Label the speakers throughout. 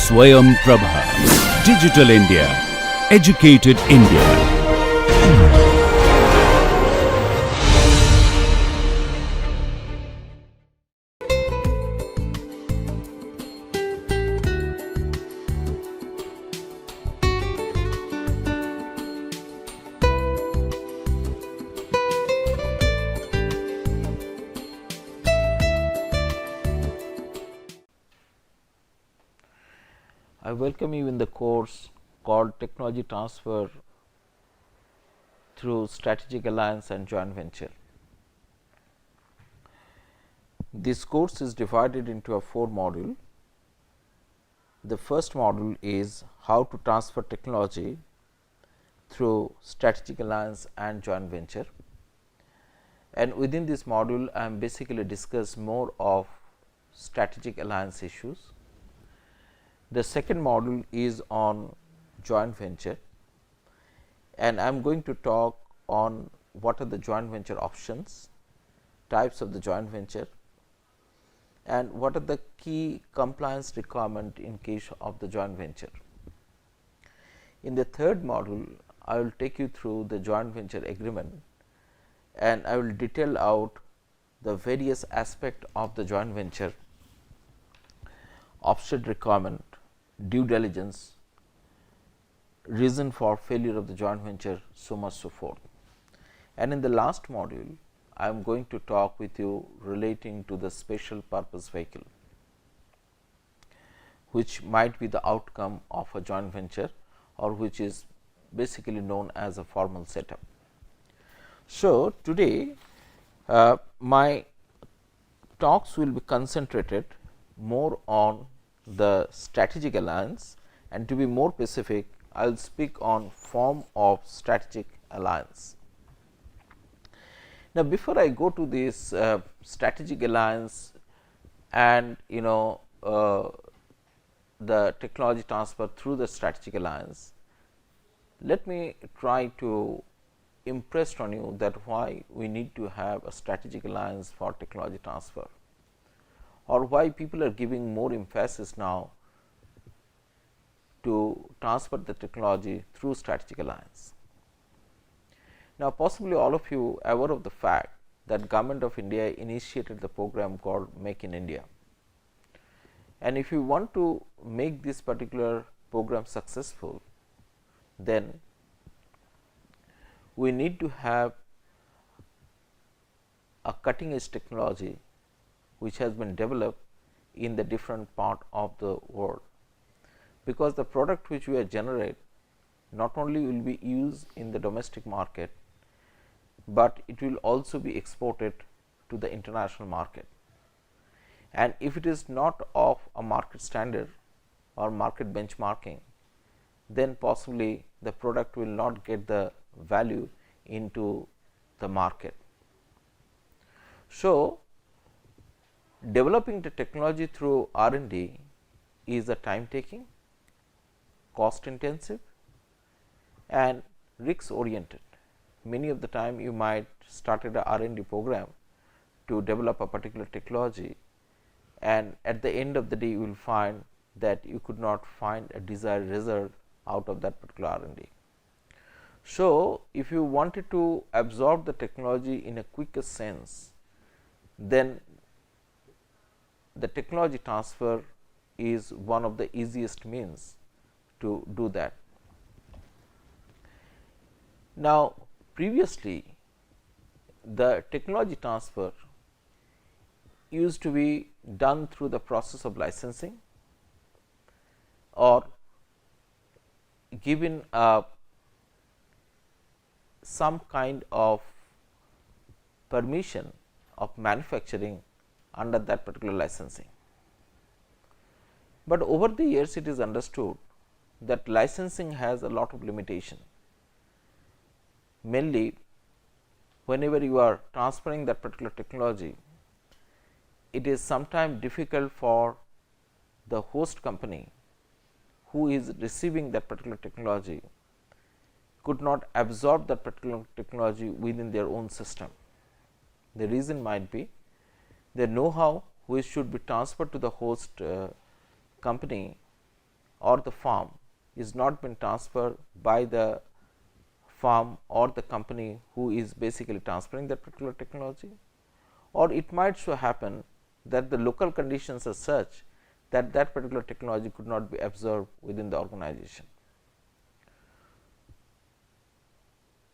Speaker 1: Swayam Prabha. Digital India. Educated India.
Speaker 2: I welcome you in the course called Technology Transfer through Strategic Alliance and Joint Venture. This course is divided into a 4 module. The first module is how to transfer technology through Strategic Alliance and Joint Venture, and within this module I am basically discuss more of strategic alliance issues. The second module is on joint venture, and I am going to talk on what are the joint venture options, types of the joint venture, and what are the key compliance requirement in case of the joint venture. In the third module, I will take you through the joint venture agreement, and I will detail out the various aspect of the joint venture, offset requirement, due diligence, reason for failure of the joint venture, so much so forth. And in the last module, I am going to talk with you relating to the special purpose vehicle, which might be the outcome of a joint venture or which is basically known as a formal setup. So, today my talks will be concentrated more on the strategic alliance, and to be more specific, I will speak on form of strategic alliance. Now, before I go to this strategic alliance and the technology transfer through the strategic alliance, let me try to impress on you that why we need to have a strategic alliance for technology transfer, or why people are giving more emphasis now to transfer the technology through strategic alliance. Now, possibly all of you are aware of the fact that Government of India initiated the program called Make in India, and if you want to make this particular program successful, then we need to have a cutting edge technology which has been developed in the different part of the world, because the product which we generate not only will be used in the domestic market, but it will also be exported to the international market. And if it is not of a market standard or market benchmarking, then possibly the product will not get the value into the market. So, developing the technology through R&D is a time taking, cost intensive, and risk oriented. Many of the time you might started a R&D program to develop a particular technology, and at the end of the day you will find that you could not find a desired result out of that particular R&D. So, if you wanted to absorb the technology in a quicker sense, then the technology transfer is one of the easiest means to do that. Now, previously the technology transfer used to be done through the process of licensing or given some kind of permission of manufacturing under that particular licensing. But over the years it is understood that licensing has a lot of limitation. Mainly whenever you are transferring that particular technology, it is sometimes difficult for the host company who is receiving that particular technology could not absorb that particular technology within their own system. The reason might be the know-how which should be transferred to the host company or the farm is not been transferred by the farm or the company who is basically transferring that particular technology, or it might so happen that the local conditions are such that that particular technology could not be absorbed within the organization.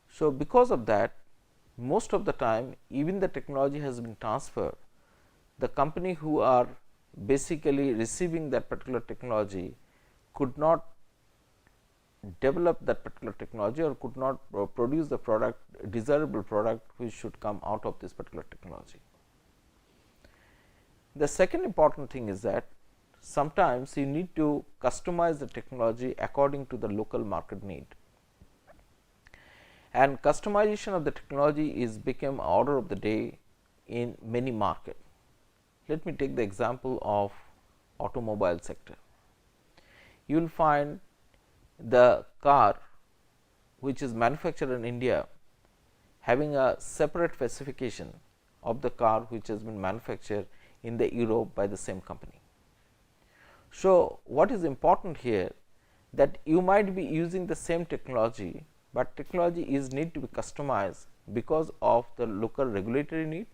Speaker 2: So, because of that, most of the time even the technology has been transferred, the company who are basically receiving that particular technology could not develop that particular technology or could not produce the product, desirable product which should come out of this particular technology. The second important thing is that sometimes you need to customize the technology according to the local market need, and customization of the technology is become order of the day in many market. Let me take the example of automobile sector. You will find the car which is manufactured in India having a separate specification of the car which has been manufactured in the Europe by the same company. So, what is important here that you might be using the same technology, but technology is need to be customized because of the local regulatory need,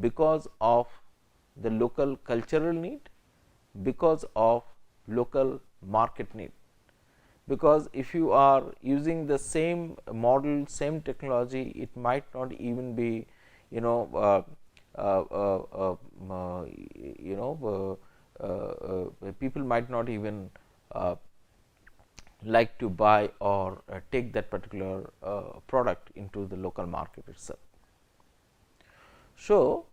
Speaker 2: because of the local cultural need, because of local market need. Because if you are using the same model, same technology, it might not even be people might not even like to buy or take that particular product into the local market itself. So,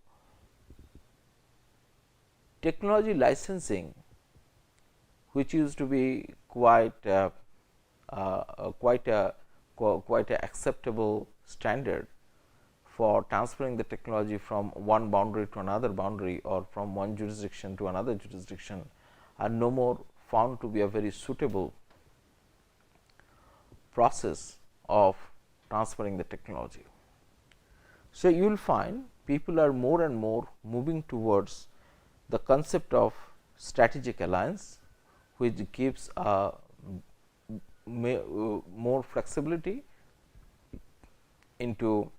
Speaker 2: technology licensing, which used to be quite a acceptable standard for transferring the technology from one boundary to another boundary or from one jurisdiction to another jurisdiction, are no more found to be a very suitable process of transferring the technology. So, you will find people are more and more moving towards the concept of strategic alliance, which gives a more flexibility into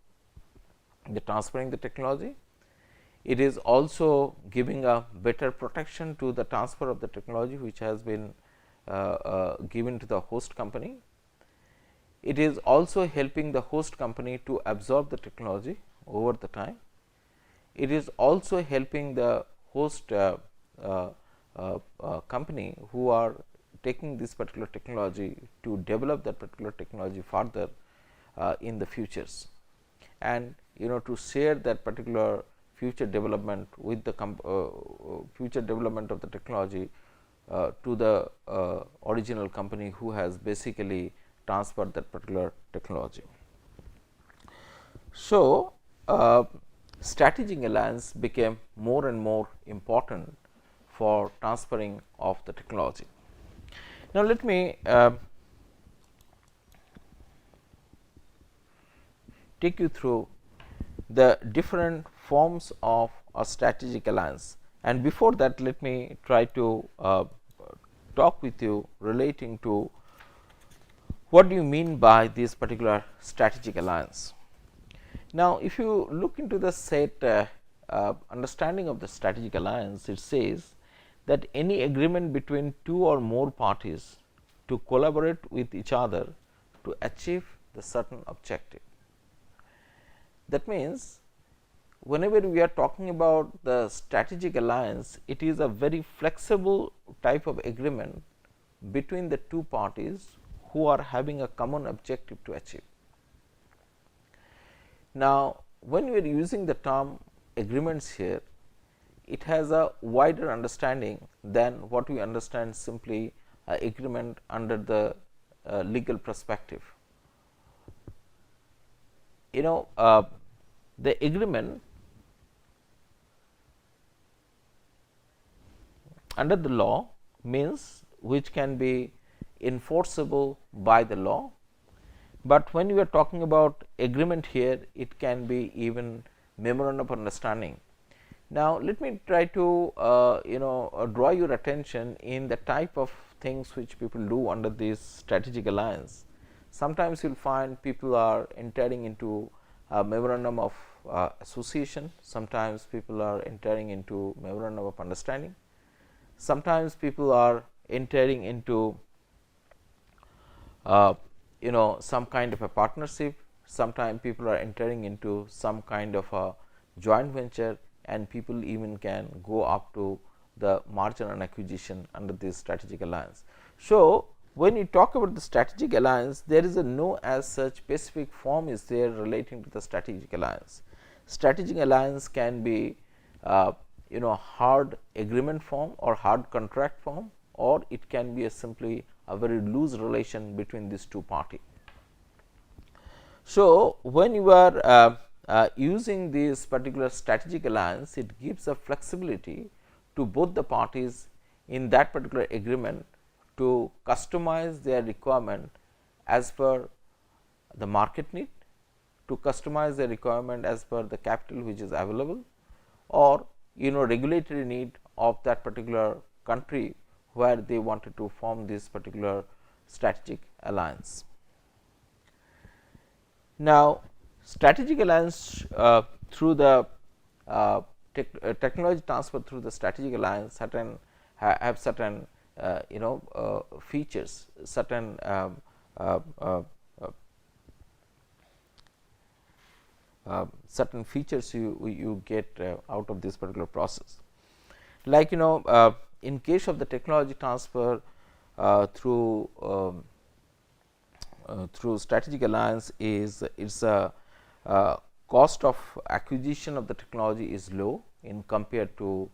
Speaker 2: the transferring the technology. It is also giving a better protection to the transfer of the technology which has been given to the host company. It is also helping the host company to absorb the technology over the time. It is also helping the host company who are taking this particular technology to develop that particular technology further in the futures, and to share that particular future development with the future development of the technology to the original company who has basically transferred that particular technology. So, strategic alliance became more and more important for transferring of the technology. Now, let me take you through the different forms of a strategic alliance, and before that let me try to talk with you relating to what do you mean by this particular strategic alliance. Now, if you look into the set understanding of the strategic alliance, it says that any agreement between two or more parties to collaborate with each other to achieve the certain objective. That means, whenever we are talking about the strategic alliance, it is a very flexible type of agreement between the two parties who are having a common objective to achieve. Now, when we are using the term agreements here, it has a wider understanding than what we understand simply agreement under the legal perspective. The agreement under the law means which can be enforceable by the law, but when we are talking about agreement here, it can be even memorandum of understanding, Now, let me try to draw your attention in the type of things which people do under this strategic alliance. Sometimes you will find people are entering into a memorandum of association, sometimes people are entering into memorandum of understanding, sometimes people are entering into some kind of a partnership, sometimes people are entering into some kind of a joint venture, and people even can go up to the merger and acquisition under this strategic alliance. So, when you talk about the strategic alliance, there is a no as such specific form is there relating to the strategic alliance. Strategic alliance can be hard agreement form or hard contract form, or it can be a simply a very loose relation between these two parties. So, when you are using this particular strategic alliance, it gives a flexibility to both the parties in that particular agreement to customize their requirement as per the market need, to customize their requirement as per the capital which is available, or regulatory need of that particular country where they wanted to form this particular strategic alliance. Now, strategic alliance through the technology transfer through the strategic alliance have certain features, certain certain features you get out of this particular process. Like in case of the technology transfer through strategic alliance, is its cost of acquisition of the technology is low in compared to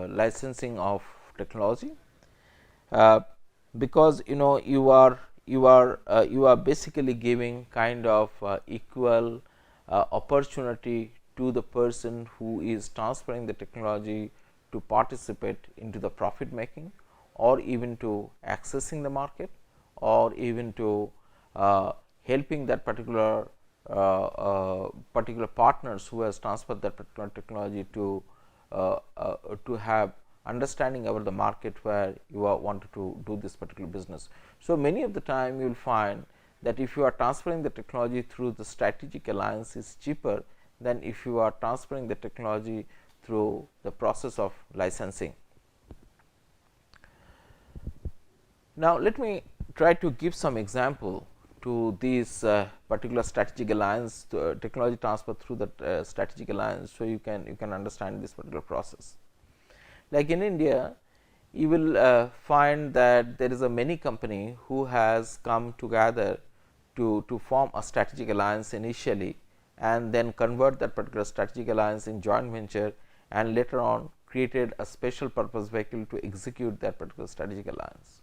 Speaker 2: licensing of technology, because you are basically giving kind of equal opportunity to the person who is transferring the technology to participate into the profit making, or even to accessing the market, or even to helping that particular partners who has transferred that particular technology to have understanding about the market where you are wanted to do this particular business. So, many of the time you will find that if you are transferring the technology through the strategic alliance is cheaper than if you are transferring the technology through the process of licensing. Now, let me try to give some example to this particular strategic alliance, technology transfer through the strategic alliance. So, you can understand this particular process. Like in India, you will find that there is a many company who has come together to form a strategic alliance initially, and then convert that particular strategic alliance in joint venture, and later on created a special purpose vehicle to execute that particular strategic alliance.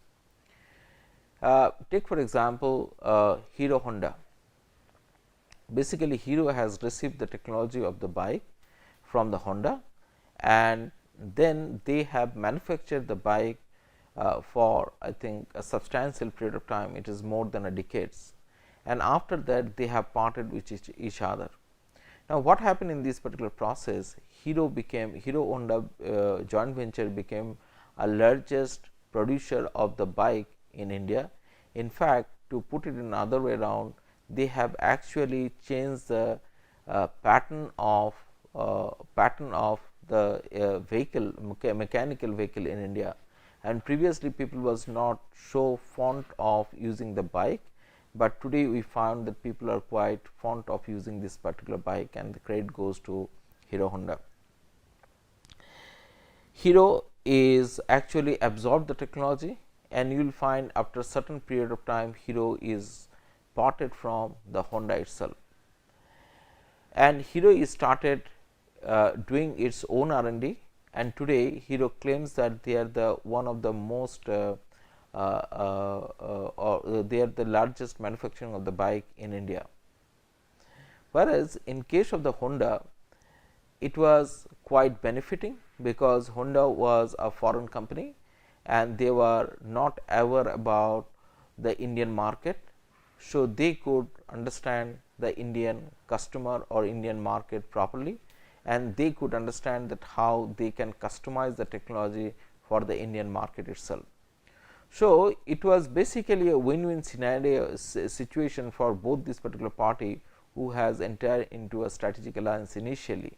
Speaker 2: Take for example, Hero Honda. Basically, Hero has received the technology of the bike from the Honda, and then they have manufactured the bike for I think a substantial period of time. It is more than a decades, and after that they have parted with each other. Now, what happened in this particular process? Hero Honda joint venture became a largest producer of the bike in India. In fact, to put it in another way around, they have actually changed the pattern of the vehicle, mechanical vehicle in India, and previously people was not so fond of using the bike, but today we found that people are quite fond of using this particular bike, and the credit goes to Hero Honda. Hero is actually absorbed the technology, and you will find after a certain period of time Hero is parted from the Honda itself, and Hero is started doing its own R&D, and today Hero claims that they are the one of the most or they are the largest manufacturing of the bike in India. Whereas, in case of the Honda, it was quite benefiting, because Honda was a foreign company and they were not aware about the Indian market. So, they could understand the Indian customer or Indian market properly, and they could understand that how they can customize the technology for the Indian market itself. So, it was basically a win-win scenario situation for both this particular party who has entered into a strategic alliance initially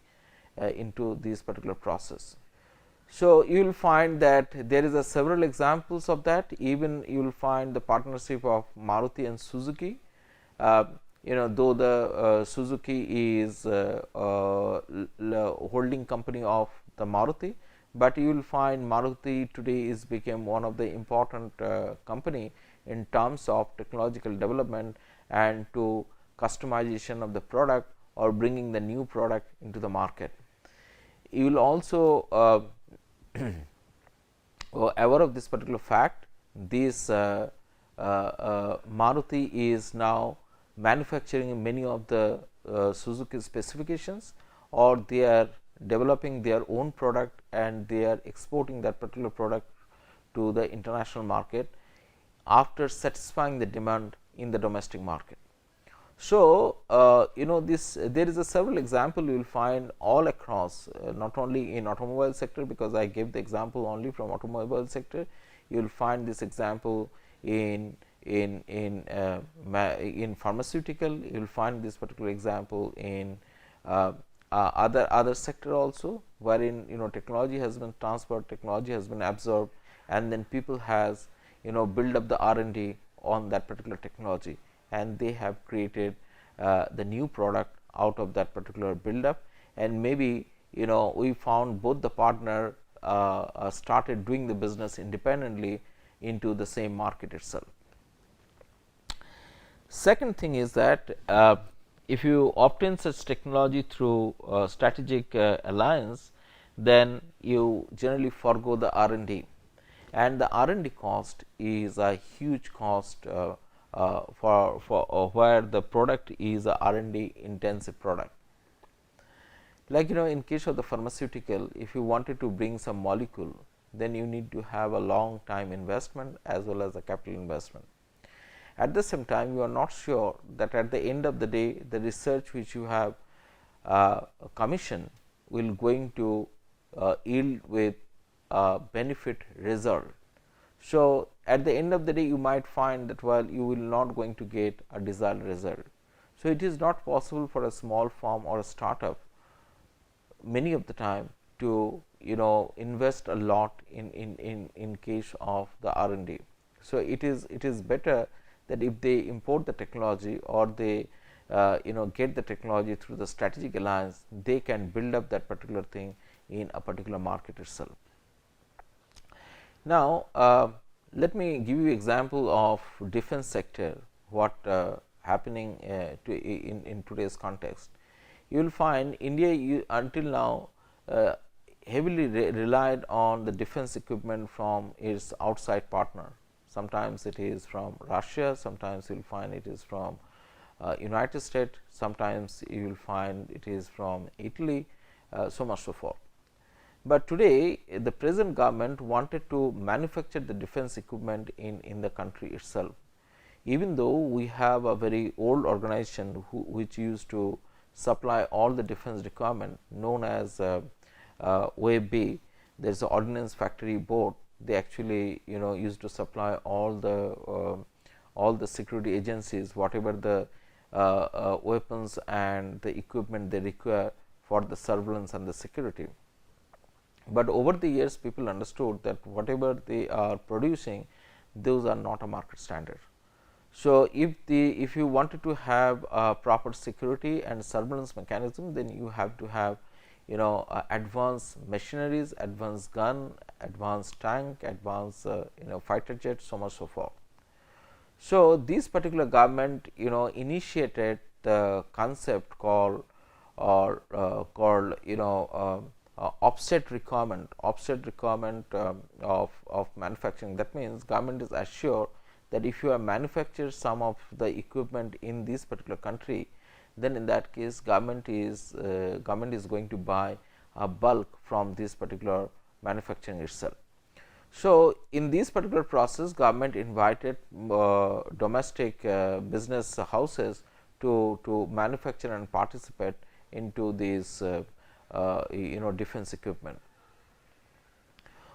Speaker 2: into this particular process. So, you will find that there is a several examples of that. Even you will find the partnership of Maruti and Suzuki. Though the Suzuki is holding company of the Maruti, but you will find Maruti today is became one of the important company in terms of technological development and to customization of the product or bringing the new product into the market. You will also aware of this particular fact, this Maruti is now manufacturing many of the Suzuki specifications, or they are developing their own product and they are exporting that particular product to the international market after satisfying the demand in the domestic market. So, this there is a several example you will find all across, not only in automobile sector, because I gave the example only from automobile sector. You will find this example in pharmaceutical. You will find this particular example in other sector also, wherein technology has been transferred, technology has been absorbed, and then people has build up the R&D on that particular technology, and they have created the new product out of that particular build up. And maybe we found both the partner started doing the business independently into the same market itself. Second thing is that if you obtain such technology through strategic alliance, then you generally forego the R&D, and the R&D cost is a huge cost for where the product is a R&D intensive product. Like in case of the pharmaceutical, if you wanted to bring some molecule, then you need to have a long time investment as well as a capital investment. At the same time, you are not sure that at the end of the day, the research which you have commissioned will going to yield with benefit result. So, at the end of the day, you might find that you will not going to get a desired result. So, it is not possible for a small firm or a startup many of the time to invest a lot in case of the R&D. So, it is better that if they import the technology or they get the technology through the strategic alliance, they can build up that particular thing in a particular market itself. Now, let me give you example of defense sector, what happening in today's context. You will find India until now heavily relied on the defense equipment from its outside partner. Sometimes it is from Russia, sometimes you will find it is from United States, sometimes you will find it is from Italy, so much so forth. But today the present government wanted to manufacture the defense equipment in the country itself. Even though we have a very old organization which used to supply all the defense requirement known as OFB, there is a Ordnance Factory Board. They actually used to supply all the security agencies whatever the weapons and the equipment they require for the surveillance and the security. But over the years, people understood that whatever they are producing, those are not a market standard. So, if you wanted to have a proper security and surveillance mechanism, then you have to have advanced machineries, advanced gun, advanced tank, advanced fighter jet, so much so forth. So, this particular government initiated the concept called offset requirement of manufacturing. That means, government is assured that if you have manufactured some of the equipment in this particular country, then in that case government is going to buy a bulk from this particular manufacturing itself. So, in this particular process, government invited domestic business houses to manufacture and participate into this defense equipment.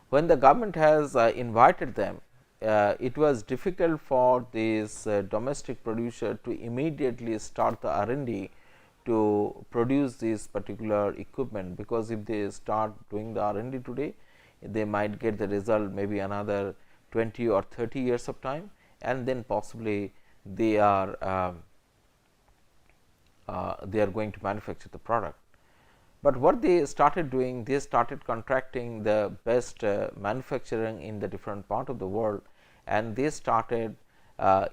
Speaker 2: When the government has invited them, it was difficult for this domestic producer to immediately start the R&D to produce this particular equipment, because if they start doing the R&D today, they might get the result maybe another 20 or 30 years of time, and then possibly they are going to manufacture the product. But what they started doing, they started contracting the best manufacturing in the different part of the world, and they started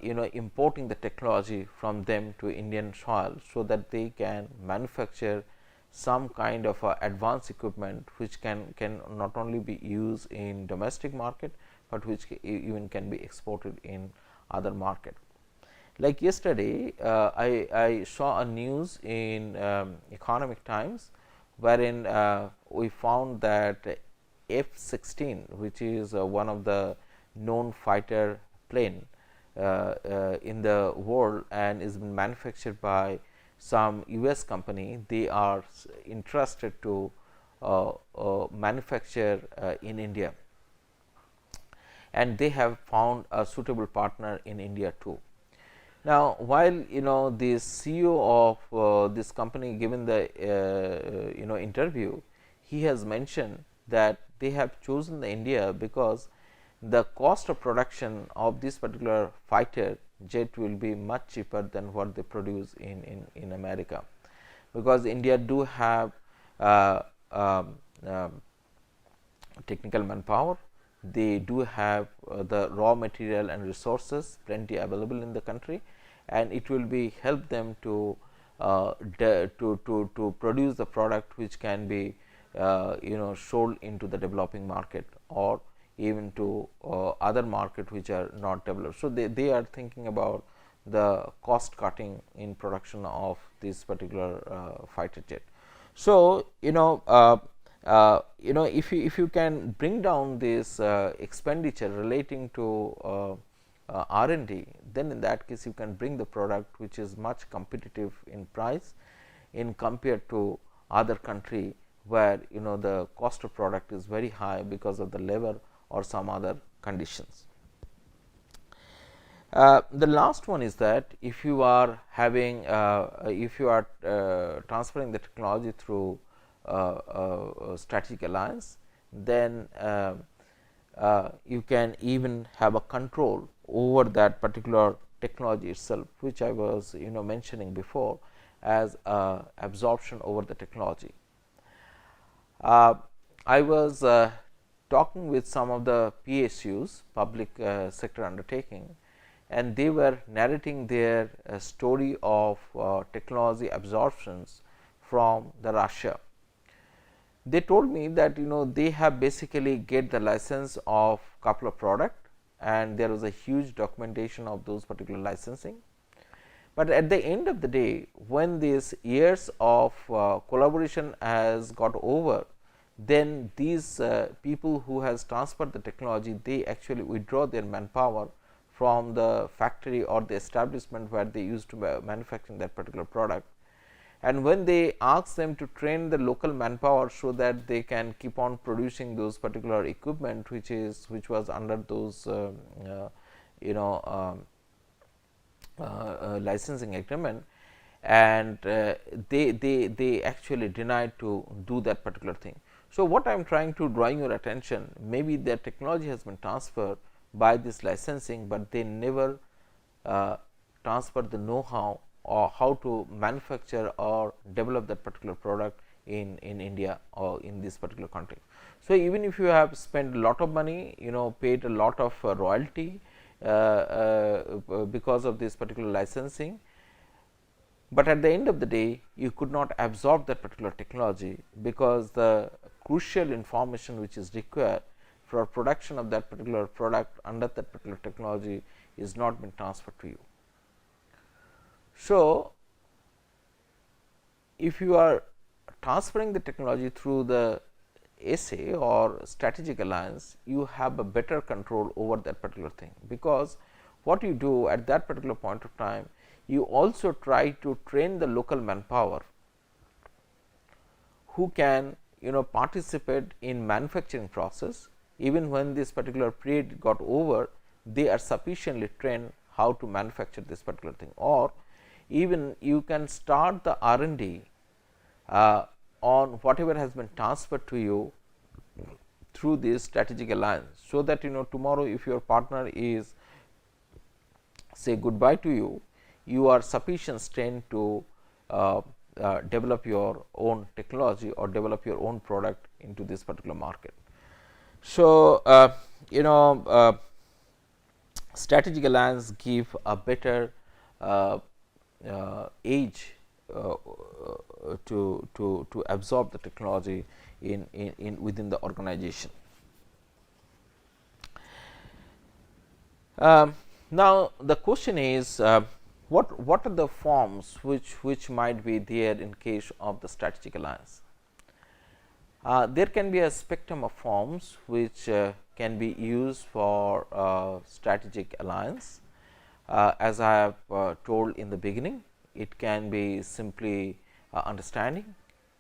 Speaker 2: importing the technology from them to Indian soil, so that they can manufacture some kind of advanced equipment which can not only be used in domestic market, but which even can be exported in other market. Like yesterday, I saw a news in Economic Times, wherein we found that F-16, which is one of the known fighter plane in the world and is manufactured by some US company, they are interested to manufacture in India, and they have found a suitable partner in India too. Now, while the CEO of this company given the interview, he has mentioned that they have chosen the India because the cost of production of this particular fighter jet will be much cheaper than what they produce in America, because India do have technical manpower, they do have the raw material and resources plenty available in the country, and it will be help them to produce the product which can be sold into the developing market, or even to other market which are not developed. So, they are thinking about the cost cutting in production of this particular fighter jet. So, if you can bring down this expenditure relating to R&D, then in that case you can bring the product which is much competitive in price in compared to other country, where the cost of product is very high because of the labor or some other conditions. The last one is that if you are having transferring the technology through strategic alliance, then you can even have a control over that particular technology itself, which I was mentioning before as absorption over the technology. I was talking with some of the PSUs, public sector undertaking, and they were narrating their story of technology absorptions from the Russia. They told me that they have basically get the license of couple of product, and there was a huge documentation of those particular licensing. But at the end of the day, when these years of collaboration has got over, then these people who has transferred the technology, they actually withdraw their manpower from the factory or the establishment where they used to manufacturing that particular product. And when they ask them to train the local manpower, so that they can keep on producing those particular equipment which was under those licensing agreement, and they actually denied to do that particular thing. So, what I am trying to drawing your attention, maybe the technology has been transferred by this licensing, but they never transfer the know-how or how to manufacture or develop that particular product in India or in this particular country. So, even if you have spent a lot of money, paid a lot of royalty because of this particular licensing, but at the end of the day you could not absorb that particular technology, because the crucial information which is required for production of that particular product under that particular technology is not been transferred to you. So, if you are transferring the technology through the SA or strategic alliance, you have a better control over that particular thing, because what you do at that particular point of time, you also try to train the local manpower who can participate in manufacturing process. Even when this particular period got over, they are sufficiently trained how to manufacture this particular thing, or even you can start the R&D on whatever has been transferred to you through this strategic alliance. So that tomorrow if your partner is say goodbye to you, you are sufficient strength to develop your own technology or develop your own product into this particular market. So, strategic alliance give a better edge to absorb the technology in within the organization. Now, the question is what are the forms which might be there in case of the strategic alliance. There can be a spectrum of forms which can be used for strategic alliance. As I have told in the beginning, it can be simply understanding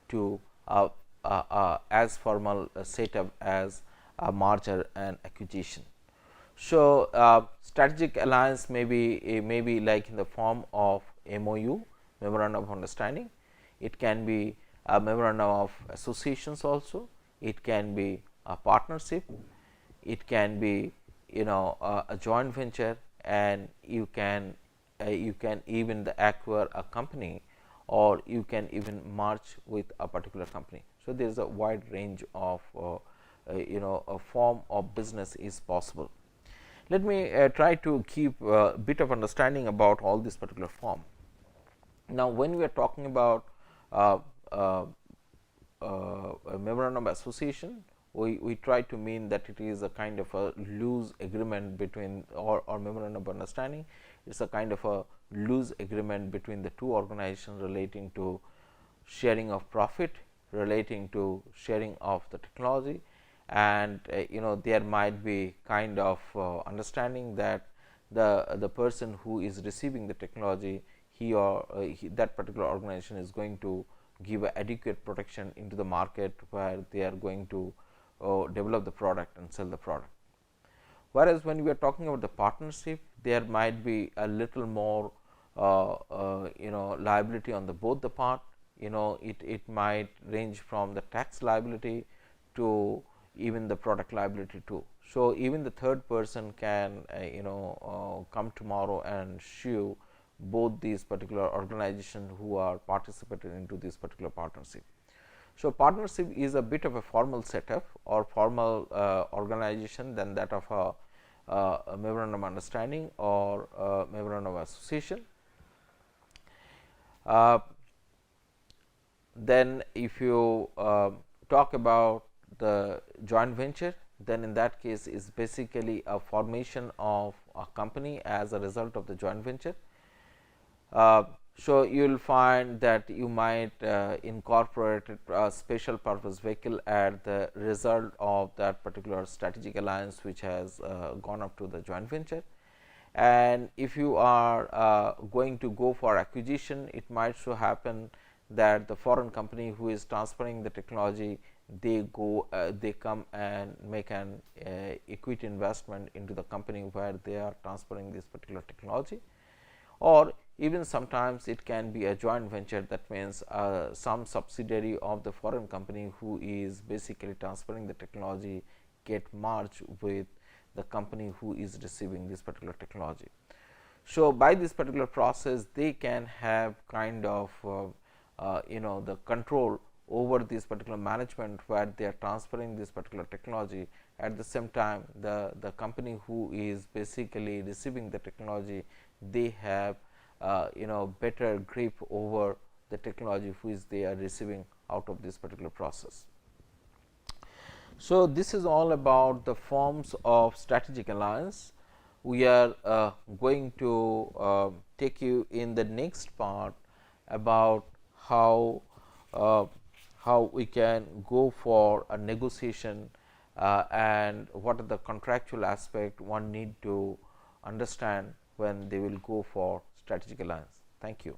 Speaker 2: to as formal setup as a merger and acquisition. So, strategic alliance may be like in the form of MOU, memorandum of understanding. It can be a memorandum of associations also. It can be a partnership. It can be a joint venture, and you can even acquire a company, or you can even merge with a particular company. So, there is a wide range of a form of business is possible. Let me try to keep a bit of understanding about all this particular form. Now, when we are talking about a memorandum of association, we try to mean that it is a kind of a loose agreement between, or memorandum of understanding. It is a kind of a loose agreement between the two organizations relating to sharing of profit, relating to sharing of the technology, and there might be kind of understanding that the person who is receiving the technology, that particular organization is going to give adequate protection into the market where they are going to develop the product and sell the product. Whereas, when we are talking about the partnership, there might be a little more liability on the both the part. It might range from the tax liability to even the product liability too. So, even the third person can come tomorrow and sue both these particular organizations who are participating into this particular partnership. So, partnership is a bit of a formal setup or formal organization than that of a memorandum of understanding or memorandum of association. Then, if you talk about the joint venture, then in that case is basically a formation of a company as a result of the joint venture. So, you will find that you might incorporate a special purpose vehicle at the result of that particular strategic alliance which has gone up to the joint venture. And if you are going to go for acquisition, it might so happen that the foreign company who is transferring the technology, they come and make an equity investment into the company where they are transferring this particular technology, or even sometimes it can be a joint venture. That means some subsidiary of the foreign company who is basically transferring the technology get merged with the company who is receiving this particular technology. So, by this particular process, they can have kind of the control over this particular management where they are transferring this particular technology. At the same time, the company who is basically receiving the technology, they have better grip over the technology which they are receiving out of this particular process. So, this is all about the forms of strategic alliance. We are going to take you in the next part about how we can go for a negotiation and what are the contractual aspect one need to understand when they will go for strategic alliance. Thank you.